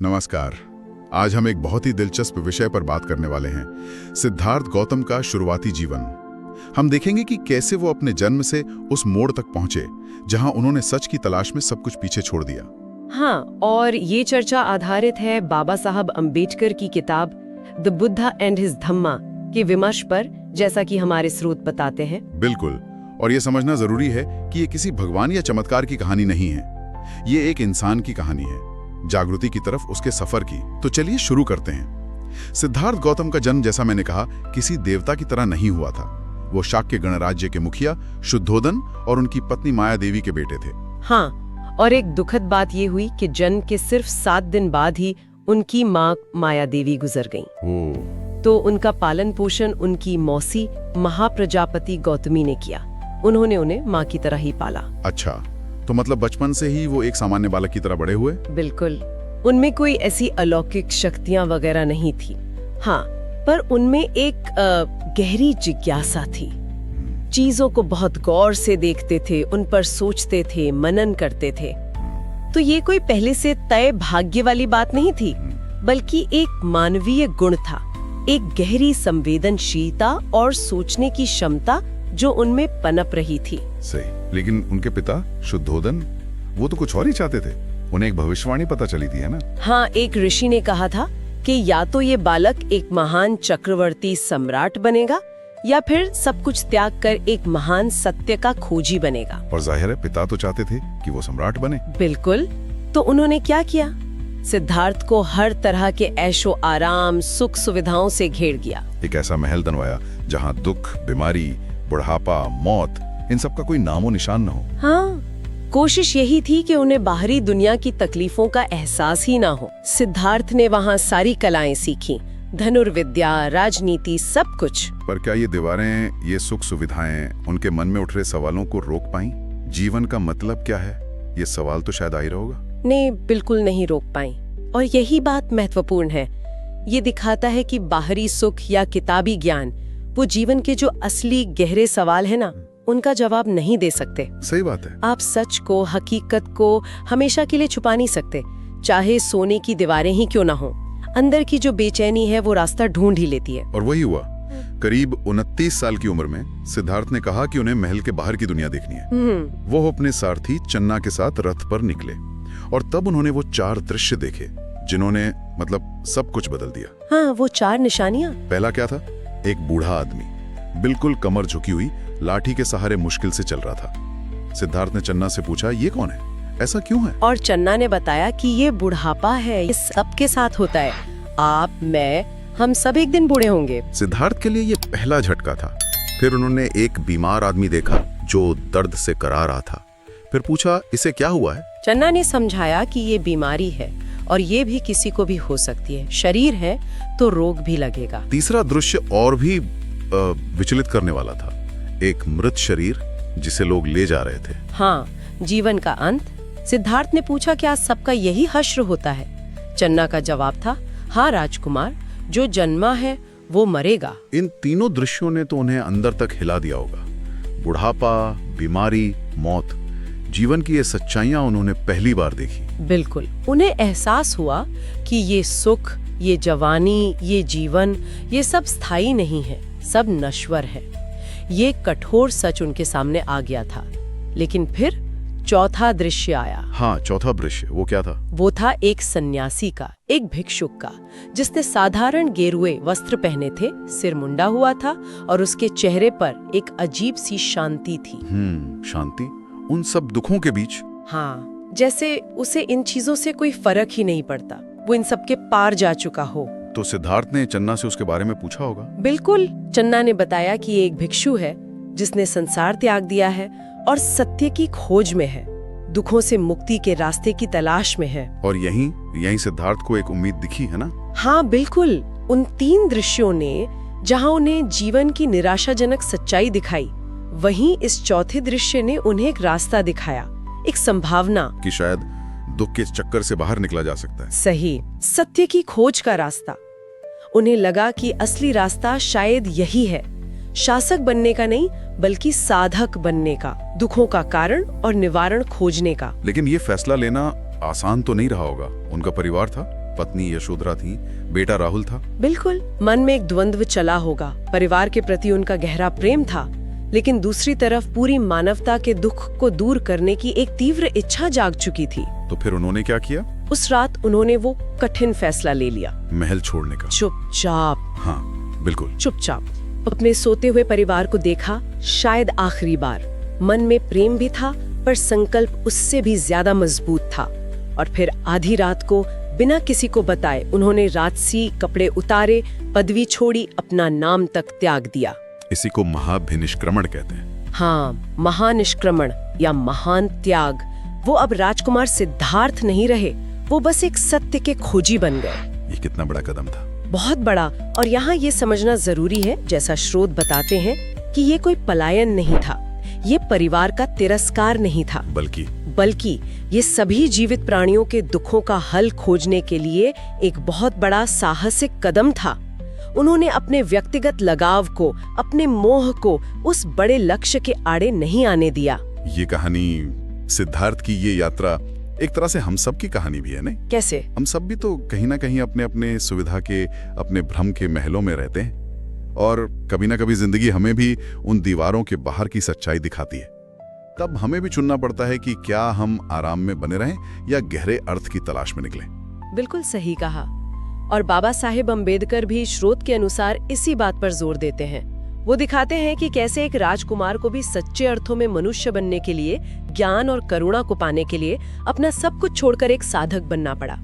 नमस्कार। आज हम एक बहुत ही दिलचस्प विषय पर बात करने वाले हैं, सिद्धार्थ गौतम का शुरुआती जीवन। हम देखेंगे कि कैसे वो अपने जन्म से उस मोड़ तक पहुंचे जहां उन्होंने सच की तलाश में सब कुछ पीछे छोड़ दिया। हाँ, और ये चर्चा आधारित है बाबा साहब अम्बेडकर की किताब द बुद्धा एंड हिज धम्मा के विमर्श पर, जैसा कि हमारे स्रोत बताते हैं। बिल्कुल, और ये समझना जरूरी है कि ये किसी भगवान या चमत्कार की कहानी नहीं है। ये एक इंसान की कहानी है, जागृति की तरफ उसके सफर की। तो चलिए शुरू करते हैं। सिद्धार्थ गौतम का जन्म, जैसा मैंने कहा, किसी देवता की तरह नहीं हुआ था। वो शाक्य गणराज्य के मुखिया शुद्धोदन और उनकी पत्नी माया देवी के बेटे थे। हाँ, और एक दुखद बात ये हुई कि जन्म के सिर्फ 7 दिन बाद ही उनकी माँ माया देवी गुजर गईं। तो उनका पालन पोषण उनकी मौसी महाप्रजापति गौतमी ने किया। उन्होंने उन्हें माँ की तरह ही पाला। अच्छा, तो मतलब बचपन से ही वो एक सामान्य बालक की तरह बड़े हुए? बिल्कुल, उनमें कोई ऐसी अलौकिक शक्तियां वगैरह नहीं थी। हाँ, पर उनमें एक गहरी जिज्ञासा थी। चीजों को बहुत गौर से देखते थे, उन पर सोचते थे, मनन करते थे। तो ये कोई पहले से तय भाग्य वाली बात नहीं थी, बल्कि एक मानवीय गुण था, एक गहरी संवेदनशीलता और सोचने की क्षमता जो उनमें पनप रही थी। सही, लेकिन उनके पिता शुद्धोदन, वो तो कुछ और ही चाहते थे। उन्हें एक भविष्यवाणी पता चली थी, है ना? हाँ, एक ऋषि ने कहा था कि या तो ये बालक एक महान चक्रवर्ती सम्राट बनेगा या फिर सब कुछ त्याग कर एक महान सत्य का खोजी बनेगा। और जाहिर है पिता तो चाहते थे कि वो सम्राट बने। बिल्कुल, तो उन्होंने क्या किया? सिद्धार्थ को हर तरह के ऐशो आराम, सुख सुविधाओं से घेर दिया। एक ऐसा महल बनवाया जहाँ दुख, बीमारी, बुढ़ापा, मौत, इन सब का कोई नामो निशान न हो। हाँ, कोशिश यही थी कि उन्हें बाहरी दुनिया की तकलीफों का एहसास ही ना हो। सिद्धार्थ ने वहाँ सारी कलाएं सीखी, धनुर्विद्या, राजनीति, सब कुछ। पर क्या ये दीवारें, ये सुख सुविधाएं उनके मन में उठ रहे सवालों को रोक पाई? जीवन का मतलब क्या है, ये सवाल तो शायद आ ही रहा होगा। ने बिल्कुल नहीं रोक पाई, और यही बात महत्वपूर्ण है। ये दिखाता है कि बाहरी सुख या किताबी ज्ञान वो जीवन के जो असली गहरे सवाल है ना, उनका जवाब नहीं दे सकते। सही बात है। आप सच को, हकीकत को हमेशा के लिए छुपा नहीं सकते, चाहे सोने की दीवारें ही क्यों ना हो। अंदर की जो बेचैनी है वो रास्ता ढूंढ ही लेती है। और वही हुआ। करीब 29 साल की उम्र में सिद्धार्थ ने कहा कि उन्हें महल के बाहर की दुनिया देखनी है। वो अपने सारथी चन्ना के साथ रथ पर निकले, और तब उन्होंने वो 4 दृश्य देखे जिन्होंने मतलब सब कुछ बदल दिया। हाँ, वो 4 निशानियां। पहला क्या था? एक बूढ़ा आदमी, बिल्कुल कमर झुकी हुई, लाठी के सहारे मुश्किल से चल रहा था। सिद्धार्थ ने चन्ना से पूछा, ये कौन है, ऐसा क्यों है? और चन्ना ने बताया कि ये बुढ़ापा है, ये सबके साथ होता है। आप, मैं, हम सब एक दिन बूढ़े होंगे। सिद्धार्थ के लिए ये पहला झटका था। फिर उन्होंने एक बीमार आदमी देखा जो दर्द से करा रहा था। फिर पूछा, इसे क्या हुआ है? चन्ना ने समझाया कि ये बीमारी है, और ये भी किसी को भी हो सकती है। शरीर है तो रोग भी लगेगा। तीसरा दृश्य और भी विचलित करने वाला था। एक मृत शरीर जिसे लोग ले जा रहे थे। हाँ, जीवन का अंत। सिद्धार्थ ने पूछा, क्या सबका यही हश्र होता है? चन्ना का जवाब था, हाँ राजकुमार, जो जन्मा है वो मरेगा। इन तीनों दृश्यों ने तो उन्हें अंदर तक हिला दिया होगा। बुढ़ापा, बीमारी, मौत, जीवन की ये सच्चाइयां उन्होंने पहली बार देखी। बिल्कुल, उन्हें एहसास हुआ कि ये सुख, ये जवानी, ये जीवन, ये सब स्थायी नहीं है, सब नश्वर है। ये कठोर सच उनके सामने आ गया था। लेकिन फिर चौथा दृश्य आया। हाँ, चौथा दृश्य, वो क्या था? वो था एक सन्यासी का, एक भिक्षुक का, जिसने साधारण गेरुए वस्त्र पहने थे, सिर मुंडा हुआ था, और उसके चेहरे पर एक अजीब सी शांति थी। शांति उन सब दुखों के बीच? हाँ, जैसे उसे इन चीजों से कोई फर्क ही नहीं पड़ता, वो इन सब के पार जा चुका हो। तो सिद्धार्थ ने चन्ना से उसके बारे में पूछा होगा। बिल्कुल, चन्ना ने बताया कि ये एक भिक्षु है जिसने संसार त्याग दिया है और सत्य की खोज में है, दुखों से मुक्ति के रास्ते की तलाश में है। और यहीं सिद्धार्थ को एक उम्मीद दिखी, है ना? हाँ बिल्कुल, उन 3 दृश्यों ने जहाँ उन्हें जीवन की निराशाजनक सच्चाई दिखाई, वहीं इस चौथे दृश्य ने उन्हें एक रास्ता दिखाया, एक संभावना कि शायद दुख के चक्कर से बाहर निकला जा सकता है। सही, सत्य की खोज का रास्ता। उन्हें लगा कि असली रास्ता शायद यही है, शासक बनने का नहीं, बल्कि साधक बनने का, दुखों का कारण और निवारण खोजने का। लेकिन ये फैसला लेना आसान तो नहीं रहा होगा। उनका परिवार था, पत्नी यशोधरा थी, बेटा राहुल था। बिल्कुल, मन में एक द्वंद्व चला होगा। परिवार के प्रति उनका गहरा प्रेम था, लेकिन दूसरी तरफ पूरी मानवता के दुख को दूर करने की एक तीव्र इच्छा जाग चुकी थी। तो फिर उन्होंने क्या किया? उस रात उन्होंने वो कठिन फैसला ले लिया, महल छोड़ने का। चुपचाप। हाँ, बिल्कुल चुपचाप अपने सोते हुए परिवार को देखा, शायद आखिरी बार। मन में प्रेम भी था, पर संकल्प उससे भी ज्यादा मजबूत था। और फिर आधी रात को बिना किसी को बताए उन्होंने राजसी कपड़े उतारे, पदवी छोड़ी, अपना नाम तक त्याग दिया। इसी को महाभिनिष्क्रमण कहते हैं। हाँ, महानिष्क्रमण या महान त्याग। वो अब राजकुमार सिद्धार्थ नहीं रहे, वो बस एक सत्य के खोजी बन गए। ये कितना बड़ा कदम था? बहुत बड़ा। और यहाँ ये समझना जरूरी है, जैसा स्रोत बताते हैं, कि ये कोई पलायन नहीं था, ये परिवार का तिरस्कार नहीं था, बल्कि ये सभी जीवित प्राणियों के दुखों का हल खोजने के लिए एक बहुत बड़ा साहसिक कदम था। उन्होंने अपने व्यक्तिगत लगाव को, अपने मोह को उस बड़े लक्ष्य के आड़े नहीं आने दिया। ये कहानी, सिद्धार्थ की ये यात्रा एक तरह से हम सब की कहानी भी है, नहीं? कैसे? हम सब भी तो कहीं ना कहीं अपने अपने सुविधा के, अपने भ्रम के महलों में रहते हैं, और कभी ना कभी जिंदगी हमें भी उन दीवारों के बाहर की सच्चाई दिखाती है। तब हमें भी चुनना पड़ता है कि क्या हम आराम में बने रहें या गहरे अर्थ की तलाश में निकलें। बिल्कुल सही कहा। और बाबा साहेब अम्बेडकर भी स्रोत के अनुसार इसी बात पर जोर देते हैं। वो दिखाते हैं कि कैसे एक राजकुमार को भी सच्चे अर्थों में मनुष्य बनने के लिए, ज्ञान और करुणा को पाने के लिए अपना सब कुछ छोड़कर एक साधक बनना पड़ा।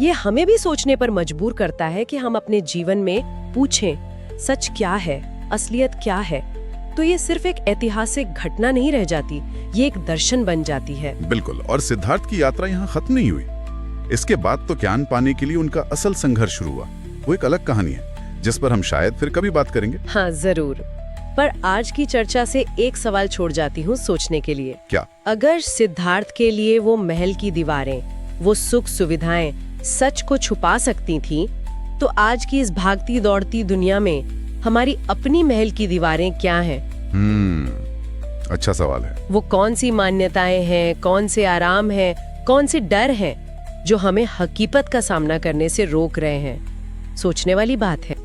ये हमें भी सोचने पर मजबूर करता है कि हम अपने जीवन में पूछें, सच क्या है, असलियत क्या है? तो ये सिर्फ एक ऐतिहासिक घटना नहीं रह जाती, ये एक दर्शन बन जाती है। बिल्कुल। और सिद्धार्थ की यात्रा यहाँ खत्म नहीं हुई। इसके बाद तो ज्ञान पाने के लिए उनका असल संघर्ष शुरू हुआ। वो एक अलग कहानी है जिस पर हम शायद फिर कभी बात करेंगे। हाँ, जरूर। पर आज की चर्चा से एक सवाल छोड़ जाती हूँ सोचने के लिए। क्या? अगर सिद्धार्थ के लिए वो महल की दीवारें, वो सुख सुविधाएं सच को छुपा सकती थीं, तो आज की इस भागती दौड़ती दुनिया में हमारी अपनी महल की दीवारें क्या हैं? अच्छा सवाल है। वो कौन सी मान्यताएं हैं, कौन से आराम हैं, कौन से डर हैं जो हमें हकीकत का सामना करने से रोक रहे हैं? सोचने वाली बात है।